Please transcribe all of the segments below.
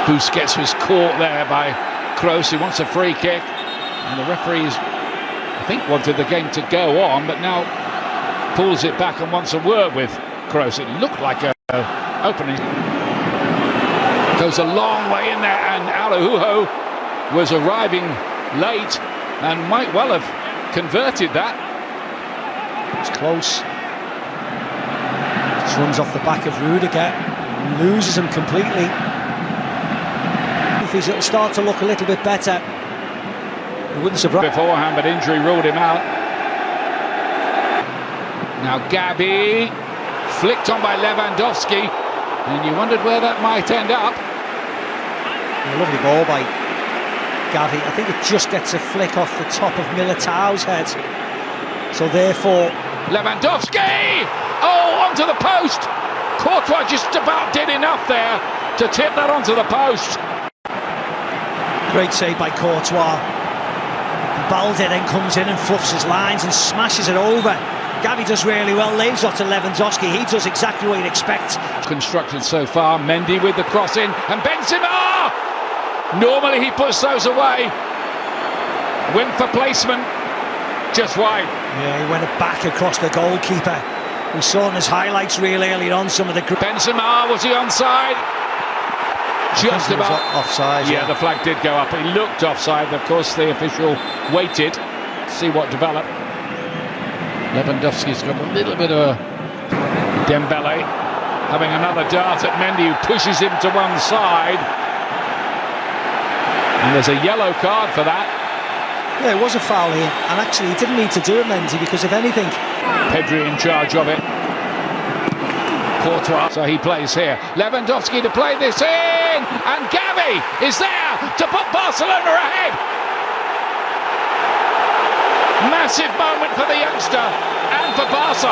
Busquets was caught there by Kroos, who wants a free kick, and the referees, I think, wanted the game to go on, but now pulls it back and wants a word with Kroos. It looked like a opening. Goes a long way in there, and Araujo was arriving late and might well have converted that. It's close. Just runs off the back of Rudiger, loses him completely. If it'll start to look a little bit better, it wouldn't surprise. Beforehand, but injury ruled him out. Now Gavi, flicked on by Lewandowski, and you wondered where that might end up. A lovely ball by Gavi. I think it just gets a flick off the top of Militao's head. So therefore, Lewandowski! Oh, onto the post! Courtois just about did enough there to tip that onto the post. Great save by Courtois. Balde then comes in and fluffs his lines and smashes it over. Gavi does really well, lays off to Lewandowski. He does exactly what you'd expect. Constructed so far, Mendy with the cross in, and Benzema! Normally he puts those away. Went for placement, just wide. Yeah, he went back across the goalkeeper. We saw in his highlights reel earlier on some of the... Benzema, was he onside? Just about offside. Yeah, the flag did go up. He looked offside. Of course, the official waited to see what developed. Lewandowski's got a little bit of a... Dembele having another dart at Mendy, who pushes him to one side. And there's a yellow card for that. Yeah, it was a foul here, and actually he didn't need to do it, Mendy, because if anything... Pedri in charge of it. Courtois, so he plays here. Lewandowski to play this in, and Gavi is there to put Barcelona ahead. Massive moment for the youngster and for Barca.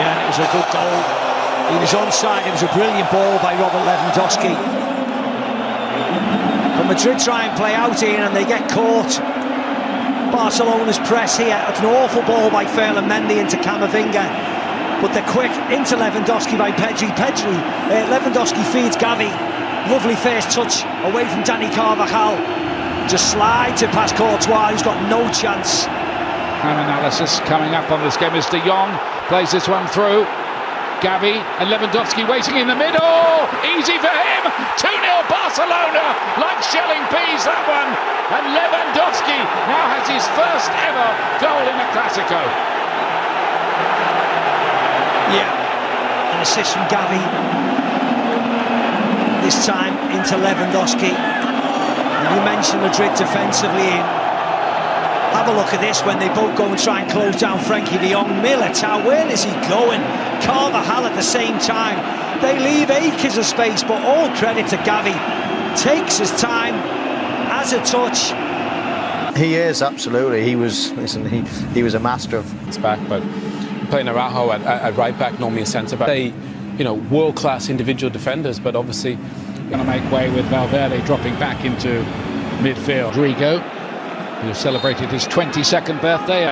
Yeah, it was a good goal. He was onside. It was a brilliant ball by Robert Lewandowski. But Madrid try and play out here and they get caught. Barcelona's press here. It's an awful ball by Ferland Mendy into Camavinga. But they're quick into Lewandowski by Pedri. Lewandowski feeds Gavi. Lovely first touch away from Dani Carvajal. Just slides it past Courtois, who's got no chance. Time analysis coming up on this game as De Jong plays this one through. Gavi and Lewandowski waiting in the middle. Easy for him. 2-0 Barcelona. Like shelling peas, that one. And Lewandowski now has his first ever goal in a Clásico. Yeah, an assist from Gavi. This time into Lewandowski. And you mentioned Madrid defensively. Have a look at this when they both go and try and close down Frenkie de Jong. Militao, where is he going? Carvajal at the same time. They leave acres of space, but all credit to Gavi. Takes his time, has a touch. He is, absolutely. He was a master of his back, but playing Araujo at right back, normally a centre back. They, world-class individual defenders, but obviously going to make way with Valverde dropping back into midfield. Rodrigo, who celebrated his 22nd birthday.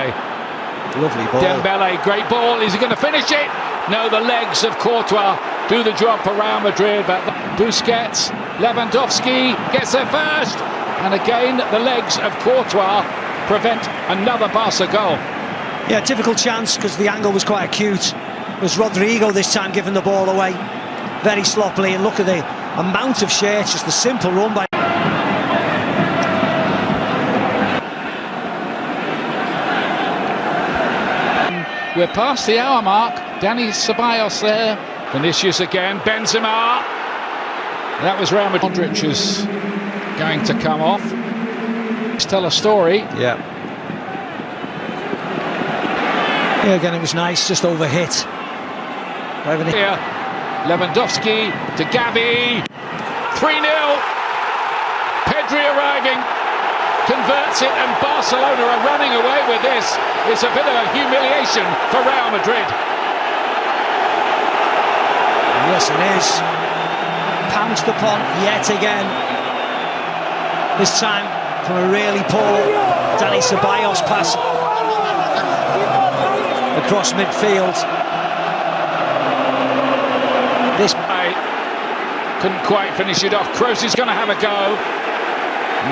Lovely ball. Dembele, great ball. Is he going to finish it? No, the legs of Courtois do the job for Real Madrid, but Busquets, Lewandowski gets there first. And again, the legs of Courtois prevent another Barca goal. Yeah, difficult chance because the angle was quite acute. It was Rodrigo this time giving the ball away very sloppily, and look at the amount of shirts, just the simple run by... We're past the hour mark. Dani Ceballos there. Vinicius again. Benzema. That was Real Madrid. Modric is going to come off. Let's tell a story. Yeah. Yeah, again, it was nice, just overhit. Here, Lewandowski to Gavi. 3-0. Pedri arriving. Converts it, and Barcelona are running away with this. It's a bit of a humiliation for Real Madrid. Yes, it is. Pounced upon yet again. This time from a really poor Dani Ceballos pass across midfield. Couldn't quite finish it off. Kroos is going to have a go.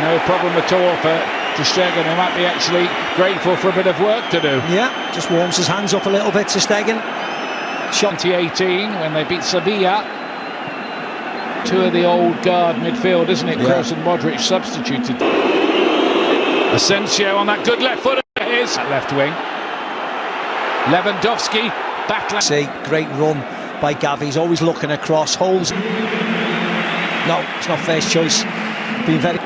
No problem at all for Ter Stegen, who might be actually grateful for a bit of work to do. Yeah, just warms his hands up a little bit, Ter Stegen. Shot 2018 when they beat Sevilla. Two of the old guard midfield, isn't it? Yeah. Kroos and Modric substituted. Asensio on that good left foot of his. That left wing. Lewandowski back left. See, great run by Gavi. He's always looking across. Holes. No, it's not first choice. Been very.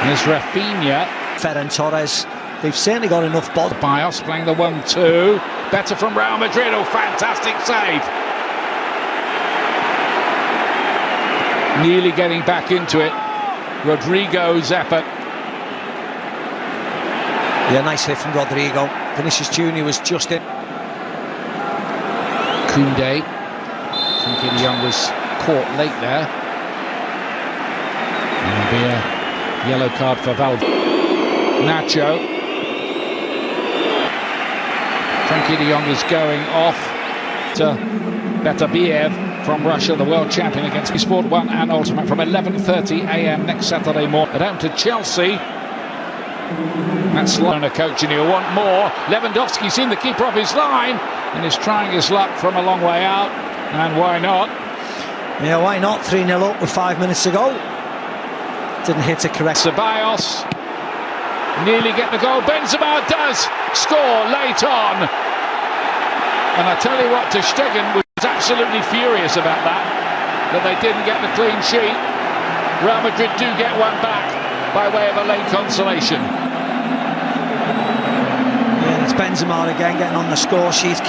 There's Rafinha. Ferran Torres. They've certainly got enough ball. Bios playing the 1-2. Better from Real Madrid. Oh, fantastic save. Nearly getting back into it. Rodrigo's effort. Yeah, nice hit from Rodrigo. Vinicius Junior was just in. Koundé. Frankie de Jong was caught late there. And there'll be a yellow card for Valverde. Nacho. Frankie de Jong is going off to Betabiev from Russia, the world champion, against Sport 1 and Ultimate from 11:30 a.m. next Saturday morning. At home to Chelsea. That's Barcalona coaching. He'll want more. Lewandowski's seen the keeper off his line and is trying his luck from a long way out. And why not? Yeah, why not? 3-0 up with 5 minutes to go. Didn't hit it correct. Ceballos nearly get the goal. Benzema does score late on. And I tell you what, Ter Stegen was absolutely furious about that they didn't get the clean sheet. Real Madrid do get one back by way of a late consolation. Yeah, it's Benzema again getting on the score sheet.